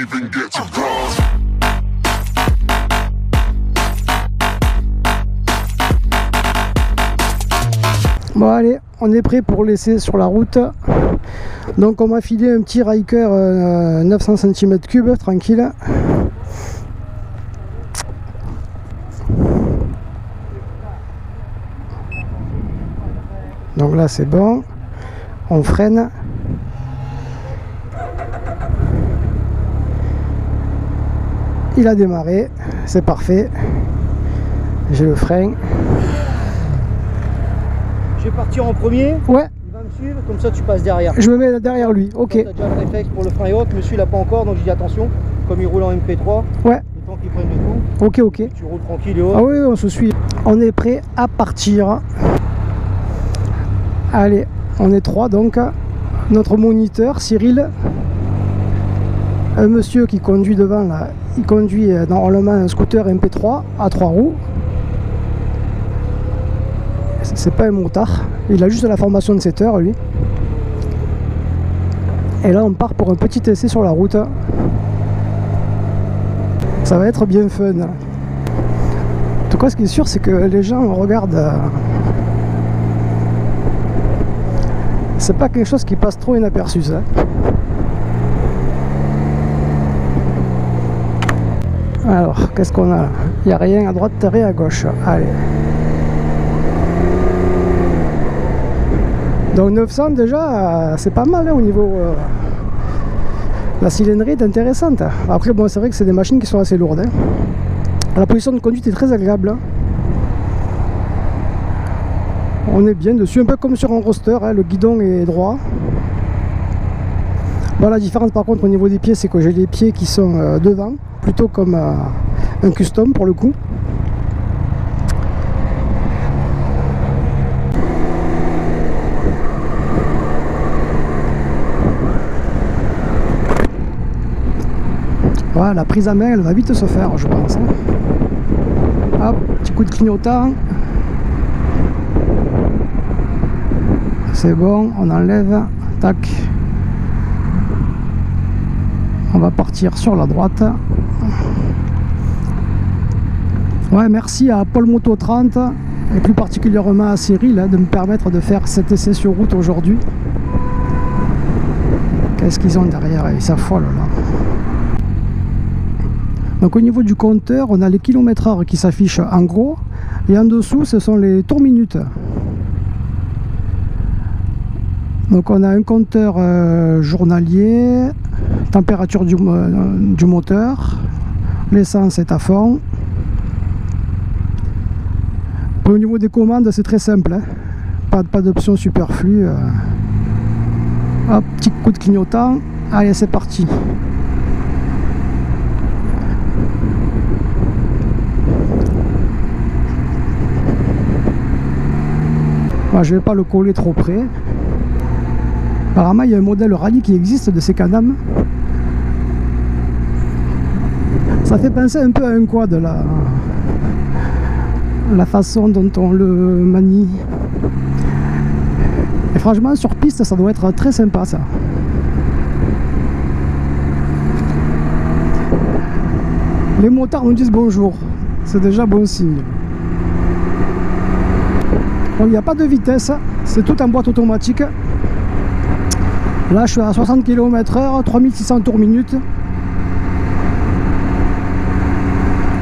even get to cross. Bon allez, on est prêt pour l'essai sur la route. Donc on m'a filé un petit Riker 900 cm3, tranquille. Donc là c'est bon, on freine. Il a démarré, c'est parfait. J'ai le frein. Je vais partir en premier. Ouais. Il va me suivre, comme ça tu passes derrière. Je me mets derrière lui, ok. Tu as déjà le réflexe pour le frein et autres, monsieur il n'a pas encore, donc je dis attention, comme il roule en MP3, Ouais. le temps qu'il prenne le coup, Ok, ok. tu roules tranquille et autres. Ah oui, on se suit. On est prêt à partir. Allez, on est trois donc. Notre moniteur, Cyril. Un monsieur qui conduit devant là, il conduit normalement un scooter MP3 à 3 roues. C'est pas un motard, il a juste la formation de 7 heures lui. Et là on part pour un petit essai sur la route. Ça va être bien fun. En tout cas ce qui est sûr c'est que les gens regardent. C'est pas quelque chose qui passe trop inaperçu ça. Alors qu'est-ce qu'on a là? Il n'y a rien à droite, rien à gauche. Allez. Donc 900 déjà, c'est pas mal hein, au niveau... la cylindrée est intéressante. Après bon c'est vrai que c'est des machines qui sont assez lourdes. Hein. La position de conduite est très agréable. Hein. On est bien dessus, un peu comme sur un roster, hein, le guidon est droit. Bon, la différence par contre au niveau des pieds c'est que j'ai les pieds qui sont devant, plutôt comme un custom pour le coup. Voilà, la prise à main elle va vite se faire je pense. Hop, petit coup de clignotant. C'est bon, on enlève, tac. On va partir sur la droite. Ouais, merci à Paul Moto 30 et plus particulièrement à Cyril hein, de me permettre de faire cet essai sur route aujourd'hui. Qu'est-ce qu'ils ont derrière? Ils s'affolent là. Donc au niveau du compteur, on a les km/h qui s'affichent en gros et en dessous ce sont les tours minutes. Donc on a un compteur journalier, température du moteur, l'essence est à fond. Au niveau des commandes c'est très simple, hein. Pas d'option superflue. Hop, petit coup de clignotant, allez c'est parti. Bon, je ne vais pas le coller trop près. Apparemment, il y a un modèle rallye qui existe de ces Can-Am. Ça fait penser un peu à un quad, la façon dont on le manie. Et franchement, sur piste, ça doit être très sympa, ça. Les motards nous disent bonjour. C'est déjà bon signe. Bon, il n'y a pas de vitesse, c'est tout en boîte automatique. Là je suis à 60 km/h, 3600 tours minute.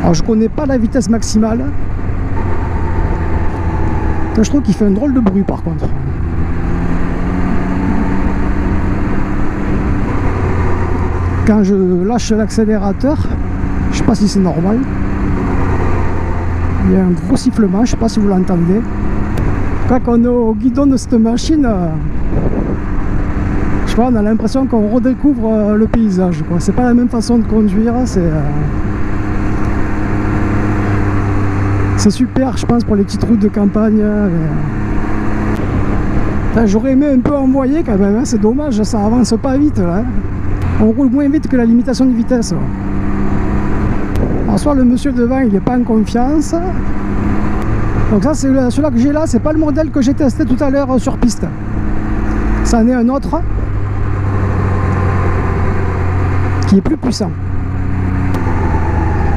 Alors je connais pas la vitesse maximale. Je trouve qu'il fait un drôle de bruit par contre. Quand je lâche l'accélérateur, je sais pas si c'est normal. Il y a un gros sifflement, je sais pas si vous l'entendez. Quand on est au guidon de cette machine, je sais pas, on a l'impression qu'on redécouvre le paysage. C'est pas la même façon de conduire, c'est super, je pense, pour les petites routes de campagne. J'aurais aimé un peu envoyer quand même, hein, c'est dommage, ça avance pas vite là. Hein. On roule moins vite que la limitation de vitesse. Alors soit le monsieur devant il n'est pas en confiance. Donc ça c'est celui-là que j'ai là, c'est pas le modèle que j'ai testé tout à l'heure sur piste. Ça en est un autre qui est plus puissant.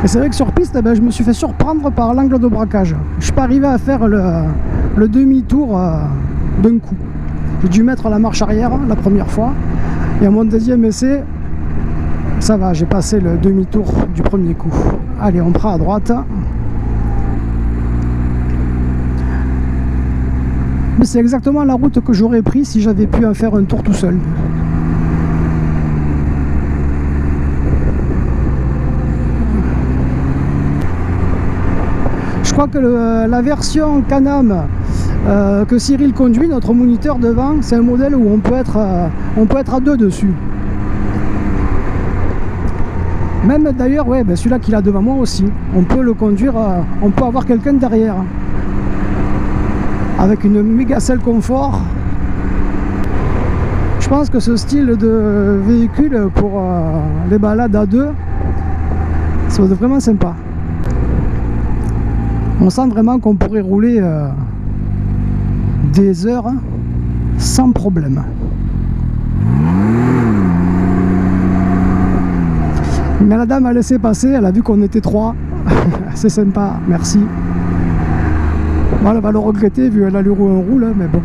Et c'est vrai que sur piste, je me suis fait surprendre par l'angle de braquage. Je ne suis pas arrivé à faire le demi-tour d'un coup. J'ai dû mettre la marche arrière la première fois. Et à mon deuxième essai, ça va, j'ai passé le demi-tour du premier coup. Allez, on prend à droite. Mais c'est exactement la route que j'aurais pris si j'avais pu en faire un tour tout seul. Je crois que la version Can-Am que Cyril conduit, notre moniteur devant, c'est un modèle où on peut être à deux dessus. Même d'ailleurs, ouais, ben celui-là qu'il a devant moi aussi, on peut le conduire, on peut avoir quelqu'un derrière. Avec une méga selle confort. Je pense que ce style de véhicule pour les balades à deux, ça va être vraiment sympa. On sent vraiment qu'on pourrait rouler des heures sans problème. Mais la dame a laissé passer, elle a vu qu'on était trois. C'est sympa, merci. Bon, elle va le regretter vu l'allure où on roule, mais bon.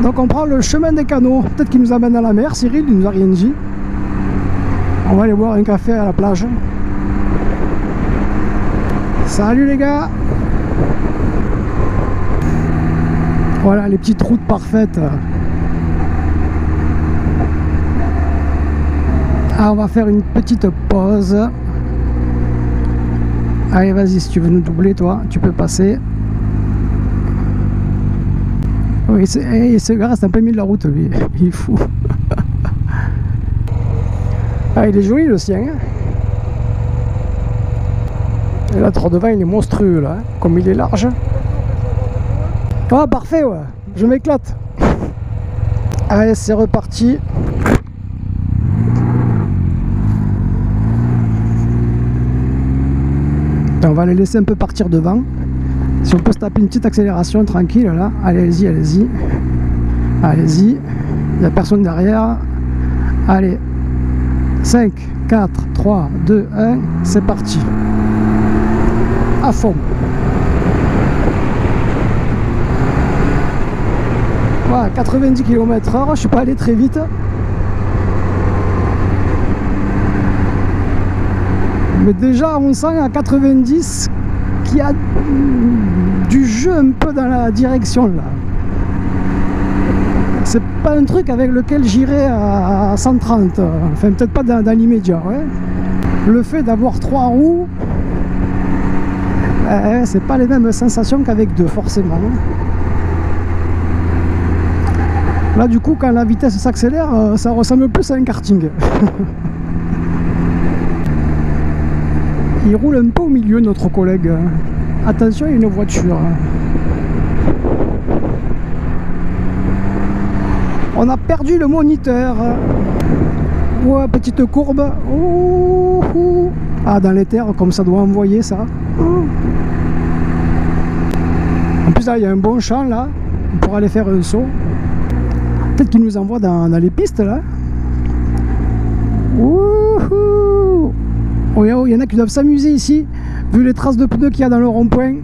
Donc on prend le chemin des canaux. Peut-être qu'il nous amène à la mer, Cyril, il nous a rien dit. On va aller boire un café à la plage. Salut les gars! Voilà les petites routes parfaites. Ah, on va faire une petite pause. Allez, vas-y, si tu veux nous doubler, toi, tu peux passer. Oui, ce gars reste un peu mis de la route, lui. Il est fou. Ah, il est joli le sien. Et là, trop devant, il est monstrueux, là. Comme il est large. Ah, parfait, ouais. Je m'éclate. Allez, c'est reparti. On va les laisser un peu partir devant. Si on peut se taper une petite accélération tranquille là. Allez-y, allez-y. Allez-y. Il n'y a personne derrière. Allez. 5, 4, 3, 2, 1. C'est parti. À fond. Voilà, 90 km/h. Je ne suis pas allé très vite. Mais déjà on sent à 90 qu'il y a du jeu un peu dans la direction là. C'est pas un truc avec lequel j'irai à 130, enfin peut-être pas dans l'immédiat. Ouais. Le fait d'avoir 3 roues, c'est pas les mêmes sensations qu'avec 2 forcément. Là du coup quand la vitesse s'accélère, ça ressemble plus à un karting. Il roule un peu au milieu, notre collègue. Attention, il y a une voiture. On a perdu le moniteur. Ouais, petite courbe. Ouh, ouh. Ah, dans les terres, comme ça doit envoyer ça. En plus, là, il y a un bon champ, là. On pourra aller faire un saut. Peut-être qu'il nous envoie dans les pistes, là. Ouh. Oh, il y en a qui doivent s'amuser ici, vu les traces de pneus qu'il y a dans le rond-point.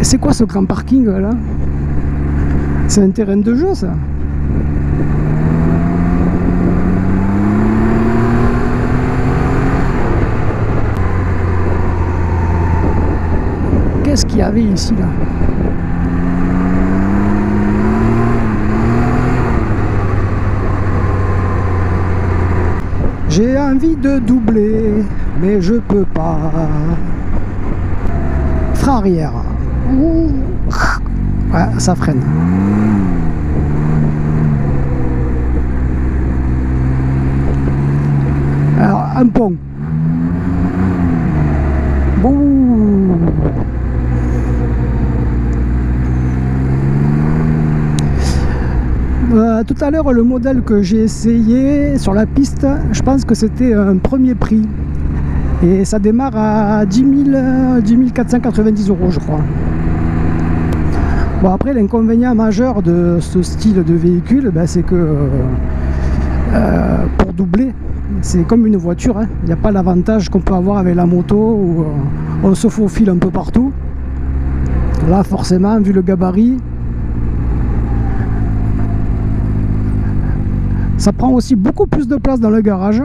C'est quoi ce grand parking là? C'est un terrain de jeu ça? Qu'est-ce qu'il y avait ici là? J'ai envie de doubler, mais je peux pas. Frein arrière. Ouais, ça freine. Alors, un pont. Bouh. Tout à l'heure, le modèle que j'ai essayé sur la piste, je pense que c'était un premier prix. Et ça démarre à 10 490 €, je crois. Bon, après, l'inconvénient majeur de ce style de véhicule, ben, c'est que pour doubler, c'est comme une voiture, hein. Il n'y a pas l'avantage qu'on peut avoir avec la moto où on se faufile un peu partout. Là, forcément, vu le gabarit, ça prend aussi beaucoup plus de place dans le garage.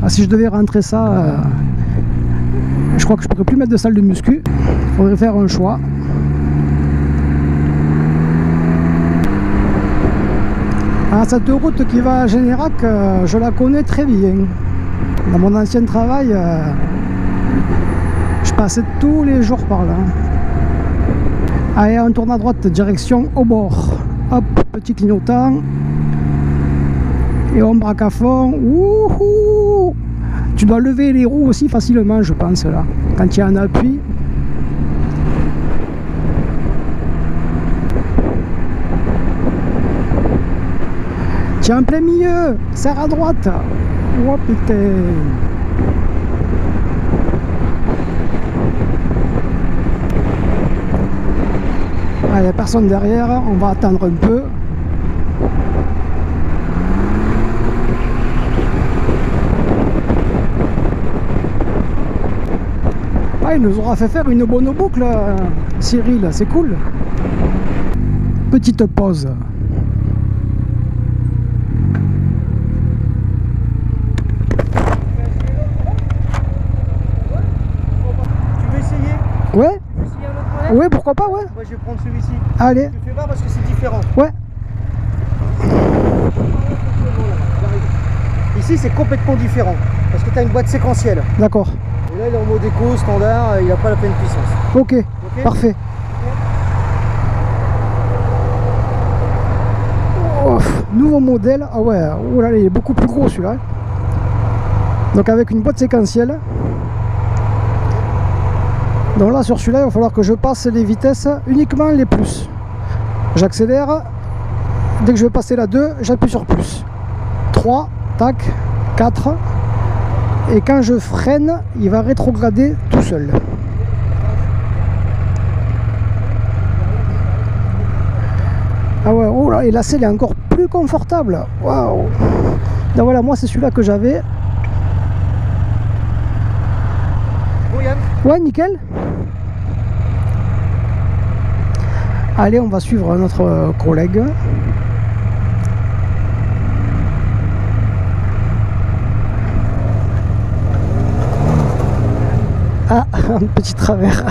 Ah, si je devais rentrer ça, je crois que je pourrais plus mettre de salle de muscu. Il faudrait faire un choix. Alors, cette route qui va à Générac, je la connais très bien. Dans mon ancien travail, je passais tous les jours par là. Allez, on tourne à droite, direction au bord. Hop, petit clignotant. Et on braque à fond. Wouhou! Tu dois lever les roues aussi facilement, je pense, là. Quand il y a un appui. Tiens, en plein milieu, serre à droite. Oh putain. Il n'y a personne derrière, on va attendre un peu. Ah, il nous aura fait faire une bonne boucle, Cyril, c'est cool. Petite pause. Tu veux essayer? Ouais? Tu veux essayer un autre modèle? Ouais, pourquoi pas, ouais. Moi je vais prendre celui-ci. Allez. Tu fais voir parce que c'est différent. Ouais. Ici c'est complètement différent parce que tu as une boîte séquentielle. D'accord. Et là il est en mode éco, standard, il n'a pas la pleine puissance. Ok, Ok. parfait. Oh, nouveau modèle. Ah ouais, oh là, il est beaucoup plus gros celui-là. Donc avec une boîte séquentielle. Donc là sur celui-là il va falloir que je passe les vitesses uniquement les plus. J'accélère. Dès que je vais passer la 2, j'appuie sur plus. 3, tac, 4. Et quand je freine, il va rétrograder tout seul. Ah ouais, oh là, et la selle est encore plus confortable. Waouh! Donc voilà, moi c'est celui-là que j'avais. Bon Yann. Ouais, nickel. Allez, on va suivre notre collègue. Ah, un petit travers.